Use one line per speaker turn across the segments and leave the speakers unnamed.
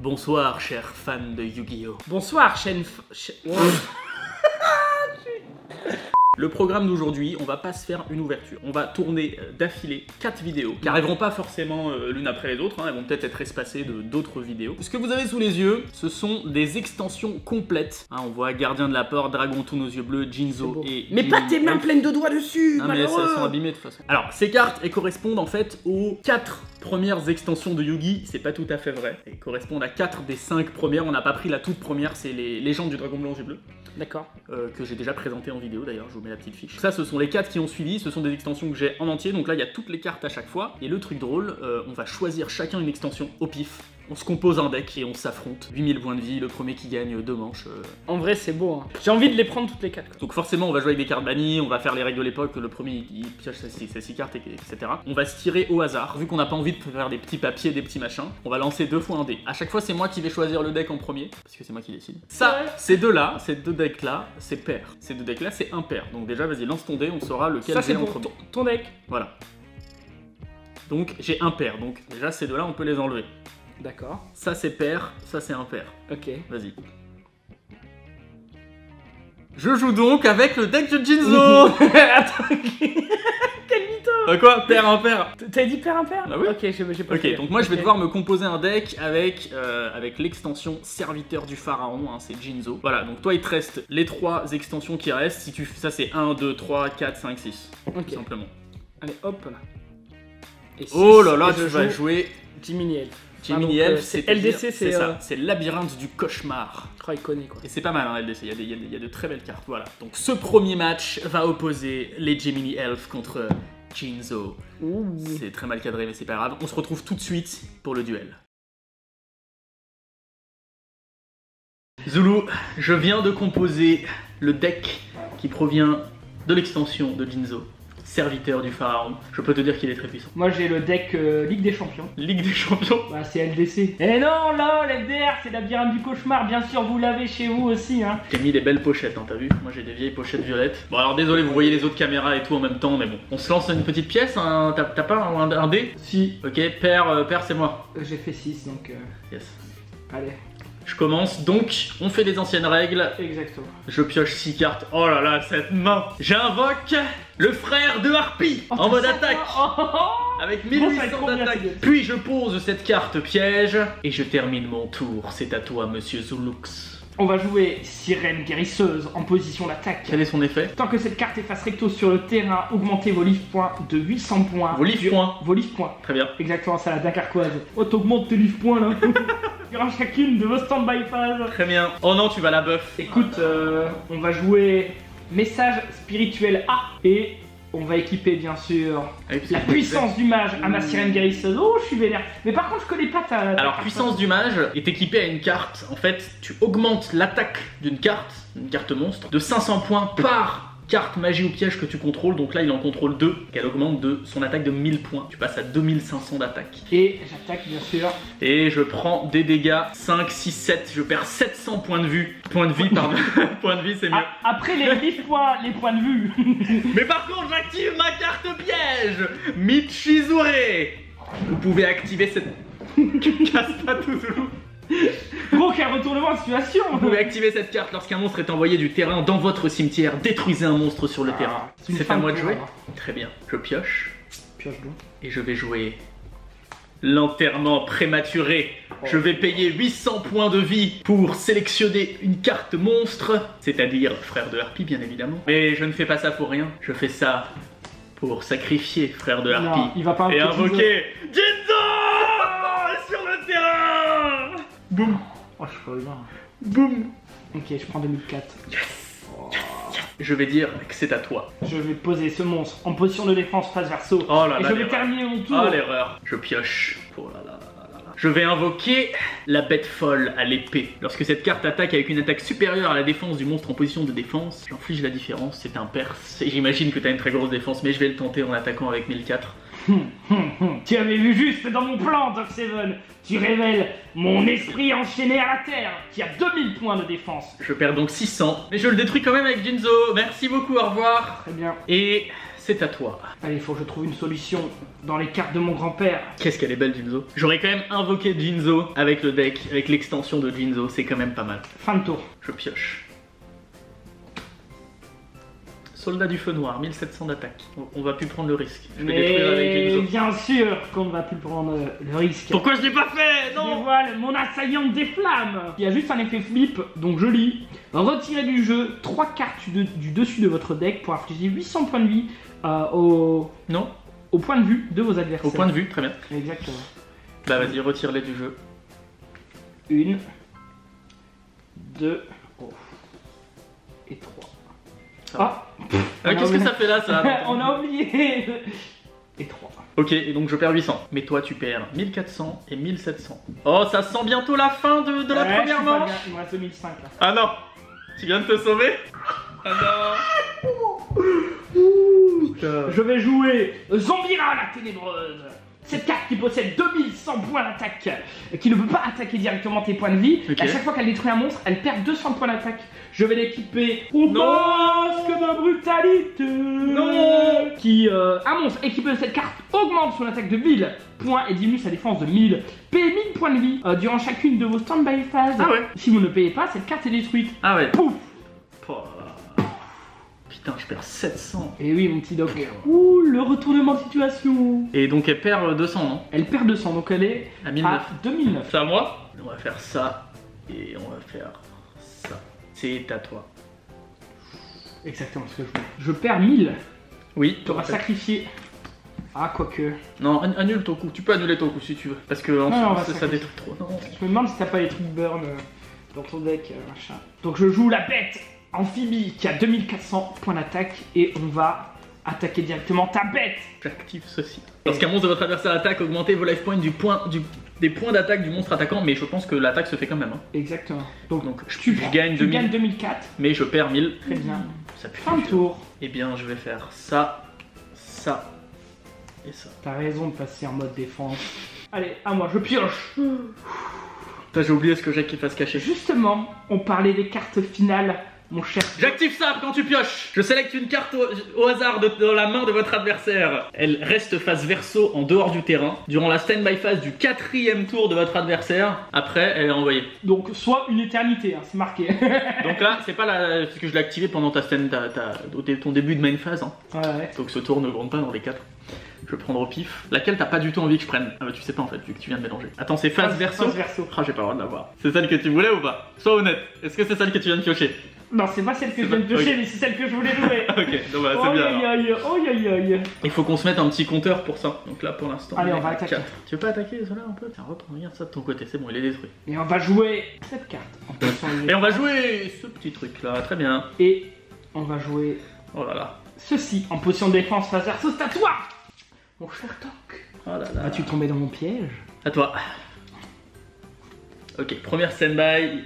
Bonsoir, chers fans de Yu-Gi-Oh!
Bonsoir,
Le programme d'aujourd'hui, on va pas se faire une ouverture. On va tourner d'affilée 4 vidéos qui n'arriveront pas forcément l'une après les autres, elles vont peut-être être espacées de d'autres vidéos. Ce que vous avez sous les yeux, ce sont des extensions complètes. On voit Gardien de la Porte, Dragon Toon aux yeux bleus, Jinzo et...
Mais pas tes mains pleines de doigts dessus,
mais elles sont abîmées de toute façon. Alors, ces cartes, elles correspondent en fait aux 4 premières extensions de Yu-Gi, c'est pas tout à fait vrai. Elles correspondent à 4 des 5 premières, on n'a pas pris la toute première, c'est les légendes du Dragon Blanc aux yeux bleus.
D'accord.
Que j'ai déjà présenté en vidéo d'ailleurs, je vous mets la petite fiche. Ça, ce sont les 4 qui ont suivi, ce sont des extensions que j'ai en entier, donc là il y a toutes les cartes à chaque fois. Et le truc drôle, on va choisir chacun une extension au pif. On se compose un deck et on s'affronte. 8000 points de vie, le premier qui gagne 2 manches.
En vrai, c'est beau, hein. J'ai envie de les prendre toutes les 4. Quoi.
Donc forcément, on va jouer avec des cartes bannies, on va faire les règles de l'époque, le premier il pioche ses 6 cartes, etc. On va se tirer au hasard, vu qu'on n'a pas envie de faire des petits papiers, des petits machins. On va lancer 2 fois un dé. À chaque fois, c'est moi qui vais choisir le deck en premier, parce que c'est moi qui décide. Ça, ces deux-là, ces deux decks-là, c'est pair. Ces deux decks-là, c'est impair. Donc déjà, vas-y, lance ton dé, on saura lequel
ça, c'est
en
pour
premier.
Ton deck.
Voilà. Donc j'ai impair, donc déjà ces deux-là, on peut les enlever.
D'accord.
Ça c'est pair, ça c'est impair.
Ok.
Vas-y. Je joue donc avec le deck de Jinzo.
Attends, quel mytho.
Quoi? Pair, impair.
T'as dit pair impair?
Ah oui.
Ok, j'ai pas
Ok, donc moi je vais devoir me composer un deck avec, avec l'extension Serviteur du Pharaon, hein, c'est Jinzo. Voilà, donc toi il te reste les 3 extensions qui restent. Si tu fais ça, c'est 1, 2, 3, 4, 5, 6.
Ok.
Tout simplement.
Allez, hop là. Et
Oh là là,
et
tu vas jouer
Jiminy Elf.
Jiminy Elf, c'est
LDC,
c'est ça, c'est le labyrinthe du cauchemar.
Oh, il connaît quoi.
Et c'est pas mal, hein, LDC, il y a de très belles cartes, voilà. Donc ce premier match va opposer les Jiminy Elf contre Jinzo. C'est très mal cadré, mais c'est pas grave. On se retrouve tout de suite pour le duel. Zulu, je viens de composer le deck qui provient de l'extension de Jinzo. Serviteur du Pharaon. Je peux te dire qu'il est très puissant.
Moi j'ai le deck Ligue des Champions.
Ligue des Champions.
Bah c'est LDC. Eh non, là, l'FDR, c'est labyrinthe du cauchemar. Bien sûr, vous l'avez chez vous aussi, hein.
J'ai mis des belles pochettes, hein, t'as vu? Moi j'ai des vieilles pochettes violettes. Bon alors désolé, vous voyez les autres caméras et tout en même temps, mais bon. On se lance une petite pièce, hein. T'as pas un dé?
Si.
Ok, père, c'est moi.
J'ai fait 6, donc...
Yes.
Allez.
Je commence, donc on fait les anciennes règles.
Exactement.
Je pioche 6 cartes. Oh là là, cette main. J'invoque le frère de Harpie en mode attaque. Avec 1800 d'attaque. Puis je pose cette carte piège et je termine mon tour. C'est à toi, monsieur Zulux.
On va jouer Sirène Guérisseuse en position d'attaque.
Quel est son effet?
Tant que cette carte est face recto sur le terrain, augmentez vos life points de 800 points.
Vos life points?
Vos life points.
Très bien.
Exactement, ça la Dunkerquoise. Oh, t'augmentes tes life points là. Durant chacune de vos stand-by phases.
Très bien. Oh non, tu vas la buff.
Écoute, on va jouer Message spirituel A. Et on va équiper bien sûr la puissance du mage à ma Sirène Guérisseuse. Oh, je suis vénère. Mais par contre, je connais pas ta
Alors, puissance du mage est équipée à une carte. En fait, tu augmentes l'attaque d'une carte, une carte monstre, de 500 points par carte magie ou piège que tu contrôles. Donc là, il en contrôle 2. Qu'elle augmente de son attaque de 1000 points. Tu passes à 2500 d'attaque.
Et j'attaque bien sûr.
Et je prends des dégâts 5, 6, 7. Je perds 700 points de vue. Points de vie, pardon. Points de vie, c'est mieux.
Après les life points, les points de vue.
Mais par contre, j'active ma carte piège, Michizure. Vous pouvez activer cette... Casse pas tout, Zulu.
Gros, quel retournement de situation.
Vous pouvez activer cette carte lorsqu'un monstre est envoyé du terrain dans votre cimetière. Détruisez un monstre sur le terrain. C'est à moi de jouer. Très bien. Je pioche.
Pioche donc.
Et je vais jouer l'enterrement prématuré. Je vais payer 800 points de vie pour sélectionner une carte monstre, c'est-à-dire frère de Harpie bien évidemment. Mais je ne fais pas ça pour rien. Je fais ça pour sacrifier frère de Harpie.
Non, il va pas
et invoquer Jinzo sur le terrain. Boum.
Oh, je suis pas bien.
Boum.
Ok, je prends 2004.
Yes. Oh. Yes. Je vais dire que c'est à toi.
Je vais poser ce monstre en position de défense face verso.
Oh là là.
Et je vais terminer mon tour.
Oh l'erreur. Je pioche. Oh là là. Je vais invoquer la bête folle à l'épée. Lorsque cette carte attaque avec une attaque supérieure à la défense du monstre en position de défense, j'inflige la différence, c'est un perse. Et j'imagine que tu as une très grosse défense, mais je vais le tenter en attaquant avec 1004.
Tu avais vu juste dans mon plan, Doc Seven. Tu révèles mon esprit enchaîné à la terre, qui a 2000 points de défense.
Je perds donc 600, mais je le détruis quand même avec Jinzo. Merci beaucoup, au revoir.
Très bien.
Et c'est à toi.
Allez, il faut que je trouve une solution dans les cartes de mon grand-père.
Qu'est-ce qu'elle est belle, Jinzo. J'aurais quand même invoqué Jinzo avec le deck, avec l'extension de Jinzo, c'est quand même pas mal.
Fin de tour.
Je pioche. Soldat du feu noir, 1700 d'attaque. On va plus prendre le risque. Je vais détruire avec Jinzo.
Bien sûr qu'on ne va plus prendre le risque.
Pourquoi je l'ai pas fait?
Je
Non.
dévoile mon assaillante des flammes. Il y a juste un effet flip, donc je lis. Retirez du jeu 3 cartes du dessus de votre deck pour infliger 800 points de vie au point de vue de vos adversaires.
Au point de vue, très bien.
Exactement.
Bah vas-y, retire-les du jeu.
1, 2, et 3. Ah,
Qu'est-ce que ça fait là, ça?
On a oublié. Et 3.
Ok, et donc je perds 800. Mais toi, tu perds 1400 et 1700. Oh, ça sent bientôt la fin de la première manche.
Il me reste 2005 là.
Ah non. Tu viens de te sauver? Ah non.
Je vais jouer Zambira la ténébreuse. Cette carte qui possède 2100 points d'attaque, qui ne peut pas attaquer directement tes points de vie.
Okay.
À chaque fois qu'elle détruit un monstre, elle perd 200 points d'attaque. Je vais l'équiper au masque de brutalité.
Non.
Un monstre équipé de cette carte augmente son attaque de 1000 points et diminue sa défense de 1000. Payez 1000 points de vie durant chacune de vos stand-by phases.
Ah ouais.
Si vous ne payez pas, cette carte est détruite.
Ah ouais.
Pouf.
Putain, je perds 700.
Et oui, mon petit doc. Ouh, le retournement de situation.
Et donc elle perd 200, non?
Elle perd 200, donc elle est
à 1009.
2009.
C'est à moi? On va faire ça. Et on va faire ça. C'est à toi.
Exactement ce que je voulais. Je perds 1000.
Oui.
Tu auras sacrifié. Ah, quoique.
Non, annule ton coup. Tu peux annuler ton coup si tu veux. Parce que ça détruit trop. Non.
Je me demande si t'as pas les trucs burn dans ton deck, machin. Donc je joue la bête amphibie qui a 2400 points d'attaque et on va attaquer directement ta bête.
J'active ceci. Lorsqu'un monstre de votre adversaire attaque, augmentez vos life points des points d'attaque du monstre attaquant, mais je pense que l'attaque se fait quand même. Hein.
Exactement. Donc
je gagne 2000.
Tu gagnes 2004.
Mais je perds 1000.
Très bien.
Ça pue.
Fin de tour.
Eh bien, je vais faire ça, ça et ça.
T'as raison de passer en mode défense. Allez, à moi, je pioche.
Putain, j'ai oublié ce que j'ai qui fasse cacher.
Justement, on parlait des cartes finales. Mon cher.
J'active ça quand tu pioches. Je sélecte une carte au hasard dans la main de votre adversaire. Elle reste face verso en dehors du terrain durant la stand-by phase du 4e tour de votre adversaire. Après, elle est envoyée. Donc
soit une éternité, hein, c'est marqué.
Donc là, c'est pas parce que je l'ai activé pendant ton début de main phase. Hein.
Ouais.
Donc ce tour ne compte pas dans les 4. Je vais prendre au pif. Laquelle t'as pas du tout envie que je prenne? Ah bah tu sais pas en fait, vu que tu viens de mélanger. Attends, c'est face verso. Ah, j'ai pas le droit de l'avoir. C'est celle que tu voulais ou pas? Sois honnête. Est-ce que c'est celle que tu viens de piocher?
Non, c'est pas celle que je viens de piocher, mais c'est celle que je voulais jouer.
Ok, donc voilà, c'est bien. Il faut qu'on se mette un petit compteur pour ça. Donc là, pour l'instant,
allez, on va attaquer.
4. Tu veux pas attaquer cela un peu? Tiens, regarde ça de ton côté, c'est bon, il est détruit.
Et on va jouer cette carte.
Et on va jouer ce petit truc là, très bien.
Et on va jouer.
Oh là là.
Ceci en position de défense face verso, c'est à toi, mon cher Toc.
Oh là là.
Vas-tu tomber dans mon piège?
À toi. Ok, première stand-by.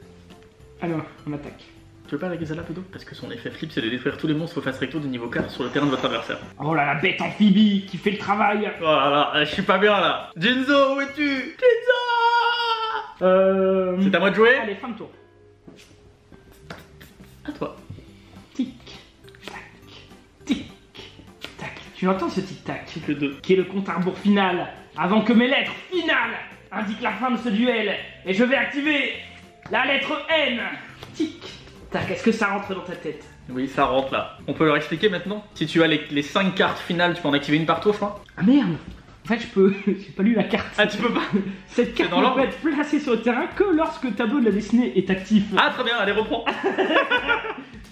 Alors, on attaque.
Tu veux pas attaquer celle-là plutôt? Parce que son effet flip, c'est de détruire tous les monstres face recto de niveau 4 sur le terrain de votre adversaire.
Oh là, la bête amphibie qui fait le travail.
Oh là là, je suis pas bien là. Jinzo, où es-tu? Jinzo! C'est à moi de jouer?
Allez, fin de tour.
À toi.
Tic, tac, tic, tac. Tu entends ce tic-tac?
Le 2.
Qui est le compte à rebours final, avant que mes lettres finales indiquent la fin de ce duel. Et je vais activer la lettre N. Tic, tac. Est-ce que ça rentre dans ta tête?
Oui, ça rentre là. On peut leur expliquer maintenant? Si tu as les 5 cartes finales, tu peux en activer une par tour, je crois.
Ah merde! En fait, je peux. J'ai pas lu la carte.
Ah, tu peux pas?
Cette carte ne peut être placée sur le terrain que lorsque le tableau de la destinée est actif.
Ah, très bien, allez, reprends.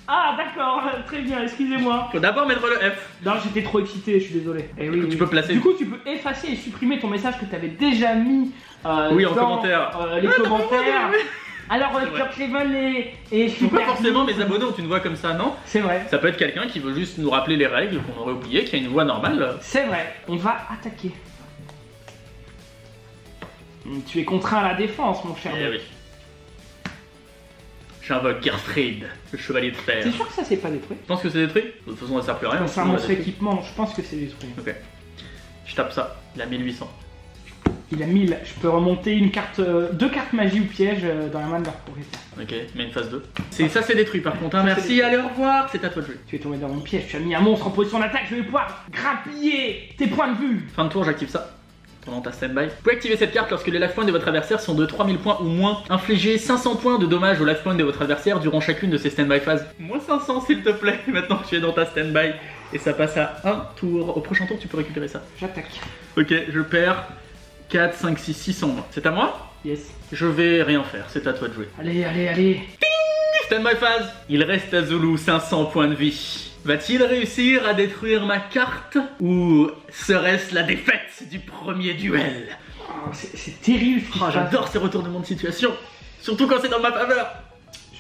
Ah, d'accord, très bien, excusez-moi.
Faut d'abord mettre le F.
Non, j'étais trop excité, je suis désolé. Et oui,
tu peux placer.
Du coup, tu peux effacer et supprimer ton message que tu avais déjà mis
oui, en commentaire.
Les commentaires. Alors, Cleven et
je pas forcément mes abonnés ont une voix comme ça, non?
C'est vrai.
Ça peut être quelqu'un qui veut juste nous rappeler les règles qu'on aurait oublié, qui a une voix normale.
C'est vrai. On va attaquer. Tu es contraint à la défense, mon cher.
Eh oui. J'invoque Gertrude, le chevalier de fer.
T'es sûr que ça c'est pas détruit?
Je pense que c'est détruit. De toute façon, ça sert plus à rien.
C'est un monstre équipement, je pense que c'est détruit.
Ok. Je tape ça, il a 1800.
Il a 1000. Je peux remonter une carte, 2 cartes magie ou piège dans la main de leur propriétaire.
Ok, mais une phase 2. Ça c'est détruit par contre, hein. Merci, allez au revoir, c'est à toi de jouer.
Tu es tombé dans mon piège, tu as mis un monstre en position d'attaque, je vais pouvoir grappiller tes points de vue.
Fin de tour, j'active ça. Pendant ta stand-by. Vous pouvez activer cette carte lorsque les life points de votre adversaire sont de 3000 points ou moins. Infligez 500 points de dommages aux life points de votre adversaire durant chacune de ses stand-by phases. Moins 500 s'il te plaît, maintenant tu es dans ta stand-by. Et ça passe à un tour. Au prochain tour, tu peux récupérer ça.
J'attaque.
Ok, je perds 4, 5, 6, 600. C'est à moi?
Yes.
Je vais rien faire, c'est à toi de jouer.
Allez, allez, allez.
Stand-by phase. Il reste à Zulu 500 points de vie. Va-t-il réussir à détruire ma carte? Ou serait-ce la défaite du premier duel?
Oh, c'est terrible ce qui se passe.
J'adore ces retournements de situation. Surtout quand c'est dans ma faveur.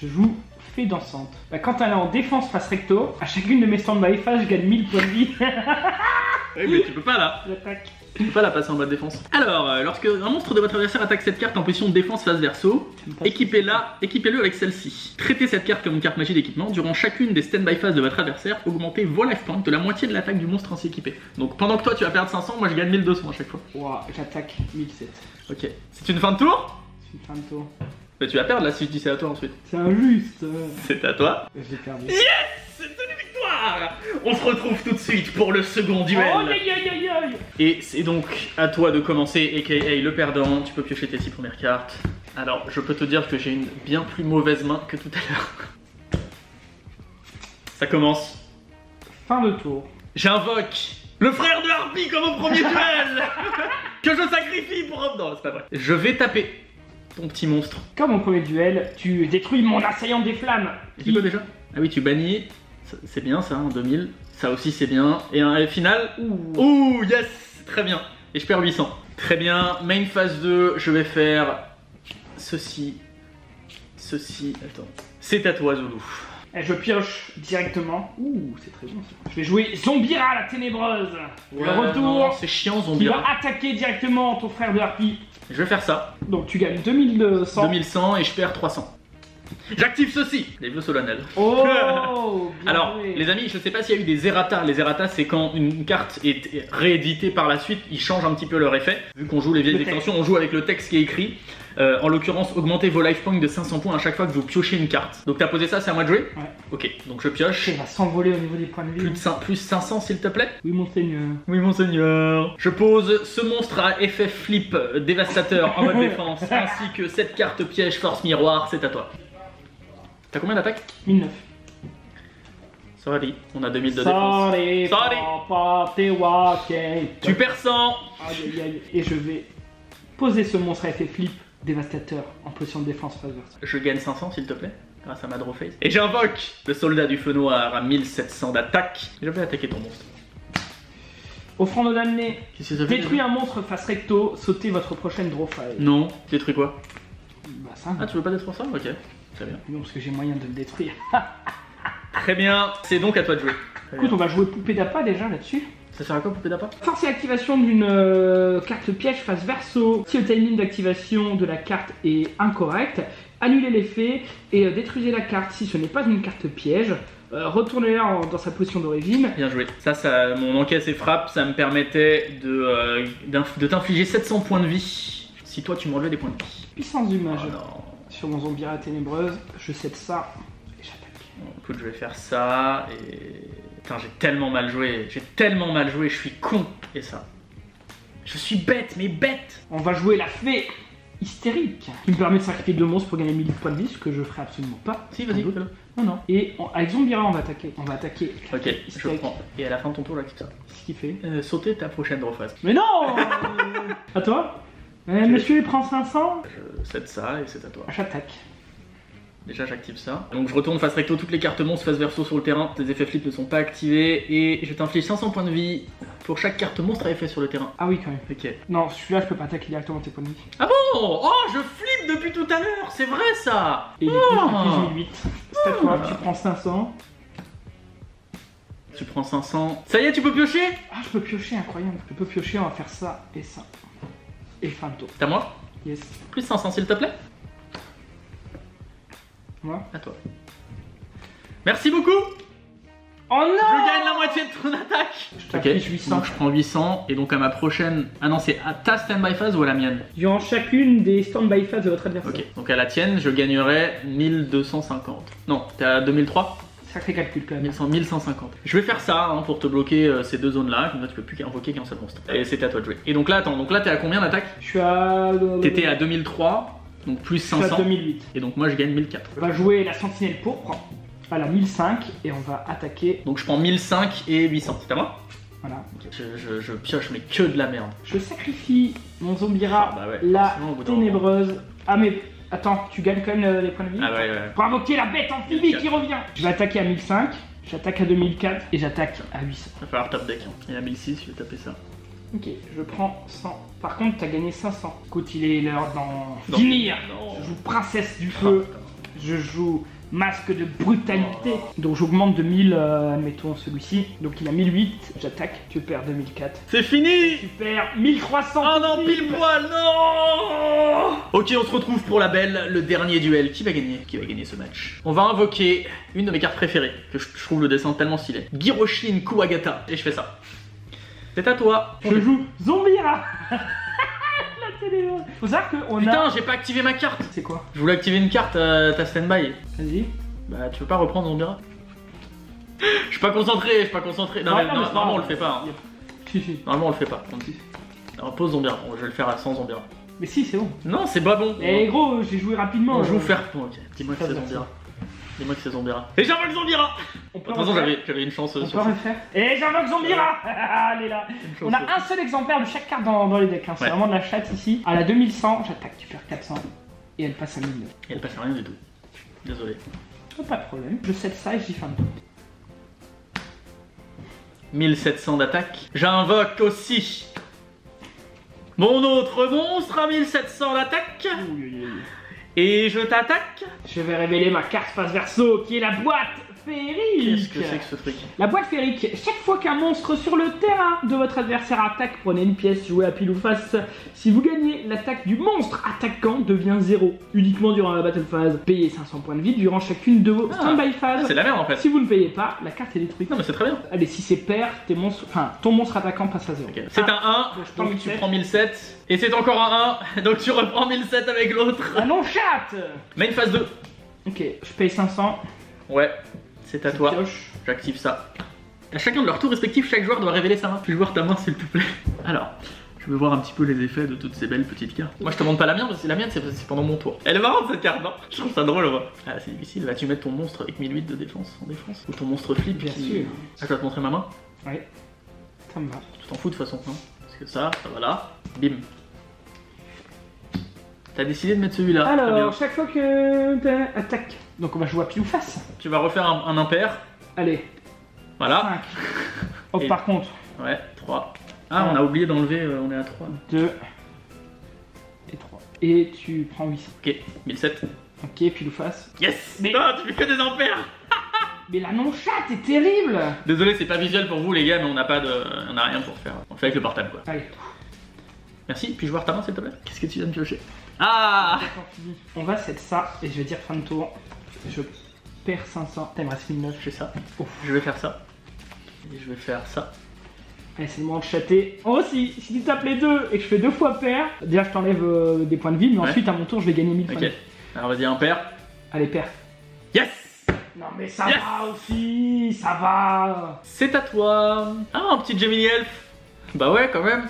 Je joue fée dansante. Bah, quand elle est en défense face recto, à chacune de mes stand-by phases, je gagne 1000 points de vie.
Oui, mais tu peux pas là.
J'attaque.
Tu peux pas la passer en mode défense. Alors, lorsque un monstre de votre adversaire attaque cette carte en position de défense face verso, équipez-le avec celle-ci. Traitez cette carte comme une carte magie d'équipement. Durant chacune des stand-by phases de votre adversaire, augmentez vos life points de la moitié de l'attaque du monstre ainsi équipé. Donc pendant que toi tu vas perdre 500, moi je gagne 1200 à chaque fois.
Ouah, j'attaque 1007.
Ok. C'est une fin de tour?
C'est une fin de tour.
Mais tu vas perdre là si je dis c'est à toi ensuite.
C'est injuste.
C'est à toi.
J'ai perdu.
Yes! C'est une victoire! On se retrouve tout de suite pour le second duel.
Oh, aïe, aïe, aïe, aïe.
Et c'est donc à toi de commencer, aka le perdant. Tu peux piocher tes 6 premières cartes. Alors, je peux te dire que j'ai une bien plus mauvaise main que tout à l'heure. Ça commence.
Fin de tour.
J'invoque le frère de Harpie comme au premier duel. Que je sacrifie pour... Non, c'est pas vrai. Je vais taper ton petit monstre.
Comme au premier duel, tu détruis mon assaillant des flammes.
C'est quoi déjà? Ah oui, tu bannis. C'est bien ça, en 2000. Ça aussi c'est bien. Et un final. Ouh, yes, très bien. Et je perds 800. Très bien. Main phase 2, je vais faire ceci. Ceci. Attends. C'est à toi, Zulu.
Et je pioche directement. Ouh, c'est très bon ça. Je vais jouer Zombira la ténébreuse.
Ouais,
le retour.
C'est chiant,
Qui
Zombira.
va attaquer directement ton frère de Harpie.
Je vais faire ça.
Donc tu gagnes 2100.
2100 et je perds 300. J'active ceci, les vœux solennels.
Oh bien
Alors,
joué.
les amis, je sais pas s'il y a eu des errata. Les errata, c'est quand une carte est rééditée par la suite, ils changent un petit peu leur effet. Vu qu'on joue les vieilles extensions, on joue avec le texte qui est écrit. En l'occurrence, augmentez vos life points de 500 points à chaque fois que vous piochez une carte. Donc t'as posé ça, c'est à moi de jouer?
Ouais.
Ok, donc je pioche.
Il va s'envoler au niveau des points de vie.
Plus 500 s'il te plaît?
Oui, monseigneur.
Oui, monseigneur. Je pose ce monstre à effet flip dévastateur en mode défense, ainsi que cette carte piège force miroir, c'est à toi. T'as combien d'attaque?
1009.
Sorry, on a 2000 de défense.
Sorry. Papa, t'es walking.
Tu perds 100.
Aïe aïe aïe. Et je vais poser ce monstre à effet flip dévastateur en position de défense phase verso.
Je gagne 500 s'il te plaît, grâce à ma draw face. Et j'invoque le soldat du feu noir à 1700 d'attaque. Je vais attaquer ton monstre.
Offrande damnée.
Qu'est-ce que ça fait?
Détruis un monstre face recto, sautez votre prochaine draw phase.
Non, détruis quoi?
Bah ça.
Ah, tu veux pas détruire ça? Ok, très bien.
Non, parce que j'ai moyen de le détruire.
Très bien, c'est donc à toi de jouer.
Écoute, on va jouer poupée d'appât déjà là-dessus.
Ça sert à quoi, poupée d'appât?
Force et activation d'une carte piège face verso. Si le timing d'activation de la carte est incorrect, annulez l'effet et détruisez la carte si ce n'est pas une carte piège. Retournez-la dans sa position d'origine.
Bien joué. Ça, mon encaisse et frappe, ça me permettait de t'infliger 700 points de vie. Si toi tu m'enlevais des points de vie.
Puissance du mage.
Oh non.
Sur mon Zombira ténébreuse, je cède ça et j'attaque.
Bon, écoute, je vais faire ça et... Putain, j'ai tellement mal joué. J'ai tellement mal joué, je suis con. Et ça. Je suis bête, mais bête.
On va jouer la fée hystérique, qui me permet de sacrifier 2 monstres pour gagner 1000 points de vie, ce que je ferai absolument pas.
Si, vas-y, fais-le.
Non, non. Et avec Zombira, on va attaquer. On va attaquer.
Ok, je prends. Et à la fin de ton tour, j'active ça.
Qu'est-ce qu'il fait?
Sauter ta prochaine draw phase.
Mais non. À toi. Monsieur, il prend 500.
Je cède ça et c'est à toi.
J'attaque.
Déjà j'active ça. Donc je retourne face recto, toutes les cartes monstres face verso sur le terrain. Tes effets flip ne sont pas activés. Et je t'inflige 500 points de vie pour chaque carte monstre à effet sur le terrain.
Ah oui, quand même.
Ok.
Non, celui-là, je peux pas attaquer directement tes points de vie.
Ah bon? Oh, je flippe depuis tout à l'heure. C'est vrai ça.
Et du coup, je pige 1008. C'est à toi, tu prends 500.
Tu prends 500. Ça y est, tu peux piocher?
Ah, je peux piocher, incroyable. Je peux piocher, on va faire ça et ça. Et fin de tour.
C'est à moi?
Yes.
Plus 500 s'il te plaît.
Moi?
À toi. Merci beaucoup.
Oh non!
Je gagne la moitié de ton attaque.
Ok, 800.
Donc je prends 800 et donc à ma prochaine... Ah non, c'est à ta stand-by phase ou à la mienne?
Durant chacune des stand-by phases de votre adversaire.
Ok, donc à la tienne, je gagnerais 1250. Non, t'es à 2003?
Sacré calcul quand même.
1150. Je vais faire ça hein, pour te bloquer ces deux zones-là, comme ça tu peux plus invoquer qu'un seul monstre. Et c'était à toi de jouer. Et donc là, attends, donc là t'es à combien d'attaque?
Je suis à...
T'étais à 2003, donc plus 500.
Je suis à 2008.
Et donc moi je gagne 1004.
On va jouer la sentinelle pourpre à la 1005 et on va attaquer.
Donc je prends 1005 et 800, c'est à moi?
Voilà.
Je pioche mais que de la merde.
Je sacrifie mon Zombira,
Ah bah ouais,
la
forcément, au bout d'un moment.
ténébreuse. Ah mais attends, tu gagnes quand même les points de vie.
Ah ouais.
Pour invoquer la bête amphibie qui revient. Je vais attaquer à 1005, j'attaque à 2004 et j'attaque à 800.
Va falloir top deck. Hein. Et à 1006, je vais taper ça.
Ok, je prends 100. Par contre, t'as gagné 500. Écoute, il est l'heure d'en
Non.
finir.
Non.
Je joue princesse du feu. Je joue masque de brutalité. Donc j'augmente de 1000, admettons celui-ci. Donc il a 1008, j'attaque. Tu perds 2004.
C'est fini!
Tu perds 1300.
Oh non, pile poil, non! Ok, on se retrouve pour la belle, le dernier duel. Qui va gagner? Qui va gagner ce match? On va invoquer une de mes cartes préférées, que je trouve le dessin tellement stylé. Giroshin Kuwagata. Et je fais ça. C'est à toi.
Je joue Zombira. La télévision. Faut savoir qu'on a...
Putain, j'ai pas activé ma carte.
C'est quoi?
Je voulais activer une carte à ta stand-by.
Vas-y.
Bah, tu veux pas reprendre Zombira? Je suis pas concentré, Non, mais normalement on le fait pas. Hein.
Si, si.
Normalement on le fait pas. Alors pose Zombira. Bon, je vais le faire sans Zombira.
Mais si, c'est bon.
Non, c'est pas bon.
Eh gros, j'ai joué rapidement.
On joue faire. Bon, ok. Dis-moi que c'est Zombira. Dis-moi que c'est Zombira. Et j'invoque Zombira.
On peut
De toute façon, j'avais une chance
On
sur
peut refaire. Et j'invoque Zombira. Elle est là. On a un seul exemplaire de chaque carte dans les decks. Hein. C'est vraiment de la chatte ici. À la 2100, j'attaque. Tu perds 400. Et elle passe à 1000.
Et elle passe à rien du tout. Désolé.
Oh, pas de problème. Je cède ça et j'y fin de tout.
1700 d'attaque. J'invoque aussi mon autre monstre à 1700 d'attaque. Et je t'attaque.
Je vais révéler ma carte face verso qui est la boîte féerique.
Qu'est-ce que c'est que ce truc?
La boîte féerique, chaque fois qu'un monstre sur le terrain de votre adversaire attaque, prenez une pièce, jouez à pile ou face. Si vous gagnez, l'attaque du monstre attaquant devient 0. Uniquement durant la battle phase. Payez 500 points de vie durant chacune de vos stand-by phases.
C'est de la merde en fait.
Si vous ne payez pas, la carte est détruite.
Non mais c'est très bien.
Allez, si c'est pair, ton monstre attaquant passe à 0.
Okay. C'est un 1, donc tu prends 1007. Et c'est encore un 1, donc tu reprends 1007 avec l'autre.
Ah non, chat.
Main phase 2.
Ok, je paye 500.
Ouais, c'est à toi.
Pioche.
J'active ça. À chacun de leur tour respectif, chaque joueur doit révéler sa main. Puis-je voir ta main s'il te plaît? Alors, je veux voir un petit peu les effets de toutes ces belles petites cartes. Moi je te montre pas la mienne parce que la mienne c'est pendant mon tour. Elle est marrante cette carte, non? Je trouve ça drôle, moi. Ah, c'est difficile. Vas-tu mettre ton monstre avec 1008 de défense en défense? Ou ton monstre flip?
Bien sûr.
Ah, je dois te montrer ma main?
Ouais. Ça me va.
Tu t'en fous de toute façon, hein? Parce que ça va là. Bim. T'as décidé de mettre celui-là.
Alors, chaque fois que t'as attaque. Donc on va jouer à pile ou face.
Tu vas refaire un impair.
Allez.
Voilà.
5. Oh,
Et...
par contre.
Ouais, 3. Ah, on a oublié d'enlever, on est à 3.
2. Et 3. Et tu prends 800.
Ok, 1007.
Ok, pile ou face.
Yes.
Mais...
Non, tu fais que des impairs.
Mais la non-chatte est terrible.
Désolé, c'est pas visuel pour vous les gars, mais on n'a pas de... On a rien pour faire. On fait avec le portable quoi.
Allez.
Merci, puis-je voir ta main s'il te plaît? Qu'est-ce que tu viens de piocher? Ah.
On va set ça et je vais dire fin de tour. Je perds 500. T'as, il me reste 1009.
Je fais ça. Ouf. Je vais faire ça. Et je vais faire ça.
Allez, c'est le moment de chatter. Oh, si tu tapes les deux et que je fais 2 fois pair, déjà je t'enlève des points de vie, mais ensuite à mon tour je vais gagner 1000 points de vie.
Alors vas-y, impair.
Allez, pair.
Yes.
Non mais ça va aussi, ça va.
C'est à toi. Ah, un petit Gemini Elf. Bah ouais, quand même.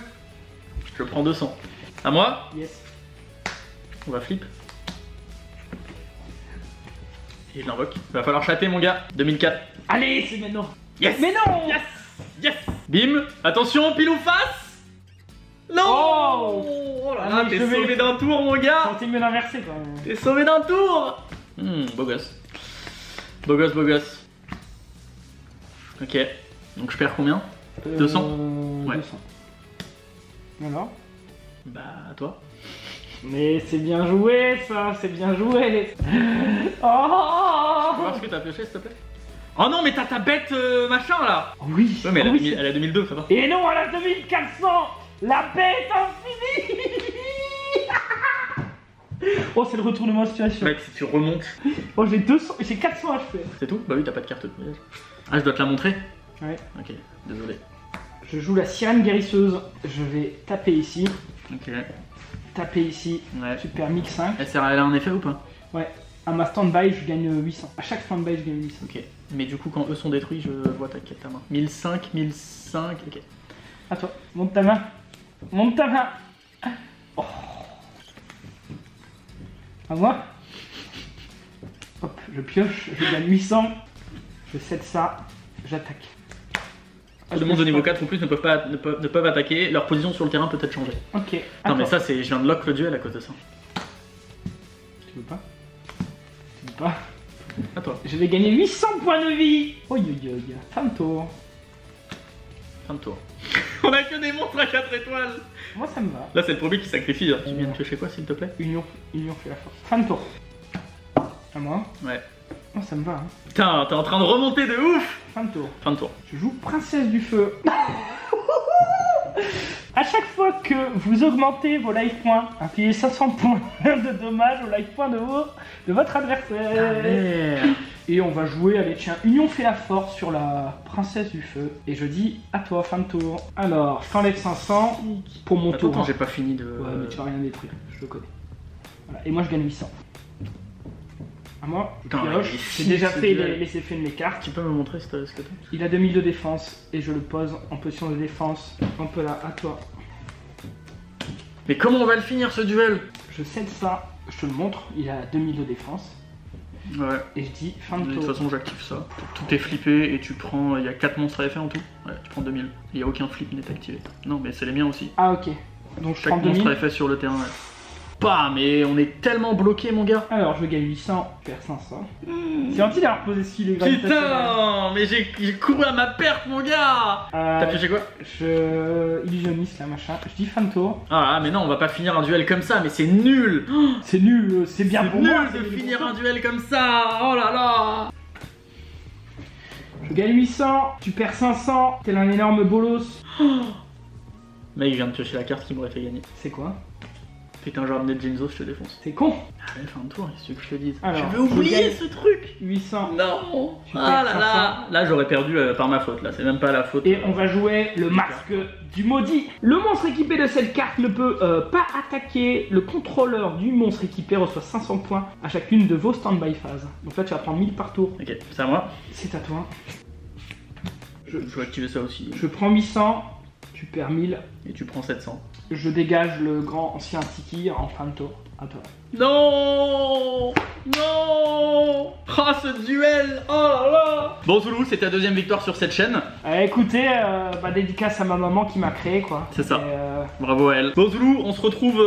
Je prends 200. À moi?
Yes.
On va flip. Et je l'invoque. Il va falloir chatter mon gars. 2004.
Allez, c'est maintenant.
Yes.
Mais non.
Yes. Yes. Bim. Attention, pile ou face. Non. Oh là là, t'es sauvé d'un tour mon gars.
Continue de l'inverser quand même.
T'es sauvé d'un tour. Beau gosse. Beau gosse, beau gosse. Ok. Donc je perds combien? 200. Ouais.
200. Alors?
Bah à toi.
Mais c'est bien joué ça, c'est bien joué.
Tu peux voir ce que t'as pioché s'il te plaît? Oh non mais t'as ta bête machin là.
Oui.
Ouais mais elle a 2002 ça va.
Et non, elle a 2400. La bête infinie. Oh, c'est le retournement de situation.
Mec, si tu remontes.
Oh, j'ai 400 HP.
C'est tout? Bah oui, t'as pas de carte de voyage. Ah, je dois te la montrer?
Ouais.
Ok, désolé.
Je joue la sirène guérisseuse. Je vais taper ici.
Ok.
Taper ici.
Ouais.
Tu perds 1005.
Elle a un effet ou pas?
Ouais. À ma stand-by, je gagne 800. À chaque stand-by, je gagne 800.
Ok. Mais du coup, quand eux sont détruits, je vois ta main. 1005, 1005, ok.
À toi. Monte ta main. Monte ta main. Oh. À moi. Hop, je pioche, je gagne 800. Je cède ça. J'attaque.
Tout le monde au niveau 4 ou plus ne peuvent attaquer. Leur position sur le terrain peut être changée.
Ok.
Non, mais ça, c'est. Je viens de lock le duel à cause de ça.
Tu veux pas? Tu veux pas?
À toi.
Je vais gagner 800 points de vie. Oi oi oi. Fin de tour.
Fin de tour. On a que des monstres à 4 étoiles.
Moi ça me va.
Là, c'est le premier qui sacrifie. Tu viens de piocher quoi, s'il te plaît?
Union fait la force. Fin de tour. À moi.
Ouais.
Moi ça me va. Hein.
Putain, t'es en train de remonter de ouf.
Fin de tour.
Fin de tour.
Je joue Princesse du Feu. À chaque fois que vous augmentez vos life points, infligez 500 points de dommages au life point de votre adversaire.
Ah, merde.
Et on va jouer, allez tiens, Union fait la force sur la Princesse du Feu. Et je dis à toi, fin de tour. Alors, je t'enlève 500 pour mon tour.
Attends,
Hein.
j'ai pas fini de...
Ouais, mais tu vas rien détruire, je le connais. Voilà. Et moi je gagne 800. À moi, je
Putain,
pioche. J'ai déjà fait les effets de mes cartes.
Tu peux me montrer ce que t'as?
Il a 2000 de défense et je le pose en position de défense. Un peu là, à toi.
Mais comment on va le finir ce duel?
Je cède ça, je te le montre, il a 2000 de défense.
Ouais.
Et je dis fin de
De
tour.
toute façon, j'active ça. Tout est flippé et tu prends. Il y a 4 monstres à effet en tout. Ouais, tu prends 2000. Il n'y a aucun flip n'est activé. Non, mais c'est les miens aussi.
Ah ok. Donc je prends
Chaque monstre
2000.
à effet sur le terrain. Ouais. Pas, mais on est tellement bloqué, mon gars.
Alors je gagne 800, je perds 500. C'est gentil d'avoir posé ce filet gravitationnel.
Putain, mais j'ai couru à ma perte, mon gars. T'as pioché quoi?
Je illusionniste là, machin. Je dis fin de tour.
Ah, mais non, on va pas finir un duel comme ça, mais c'est nul.
C'est nul, c'est bien
C'est
pour
nul
moi.
de finir un duel comme ça. Oh là là.
Je gagne 800, tu perds 500, t'es un énorme bolos.
Mec, je viens de piocher la carte qui m'aurait fait gagner.
C'est quoi?
Putain, j'ai ramené Jinzo, je te défonce.
C'est con.
Ah, ouais, fin de tour, qu'est-ce que je te dise?
Alors,
je vais oublier
je
ce truc.
800.
Non.
Tu
Ah
perds
là là. Là, j'aurais perdu par ma faute, là. C'est même pas la faute.
Et on va jouer le masque du maudit. Le monstre équipé de cette carte ne peut pas attaquer. Le contrôleur du monstre équipé reçoit 500 points à chacune de vos stand-by phases. Donc là, tu vas prendre 1000 par tour.
Ok, c'est à moi.
C'est à toi.
Je vais activer ça aussi.
Je prends 800, tu perds 1000.
Et tu prends 700.
Je dégage le grand ancien Tiki en fin de tour. À toi.
Non. Non. Ah, ce duel. Oh là là. Bon, Zoulou, c'est ta deuxième victoire sur cette chaîne.
Écoutez, dédicace à ma maman qui m'a créé quoi.
C'est ça.
Et,
Bravo à elle. Bon, Zoulou, on se retrouve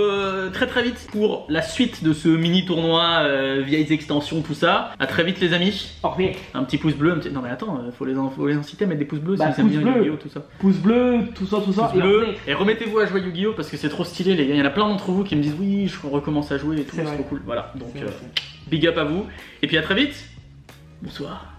très très vite pour la suite de ce mini tournoi, vieilles extensions, tout ça. À très vite, les amis.
au revoir.
Un petit pouce bleu. Non, mais attends, faut les inciter à mettre des pouces bleus
Bah,
si vous aiment
pouce
bien
bleu.
Yu-Gi-Oh! Tout ça.
Pouce bleu, tout ça,
Pouce
et
bleu.
au revoir.
Et remettez-vous à jouer à Yu-Gi-Oh! Parce que c'est trop stylé, les gars. Il y en a plein d'entre vous qui me disent oui, je recommence à jouer et tout,
C'est
c'est
vrai.
trop cool. Voilà, donc
C'est vrai.
big up à vous. Et puis à très vite. Bonsoir.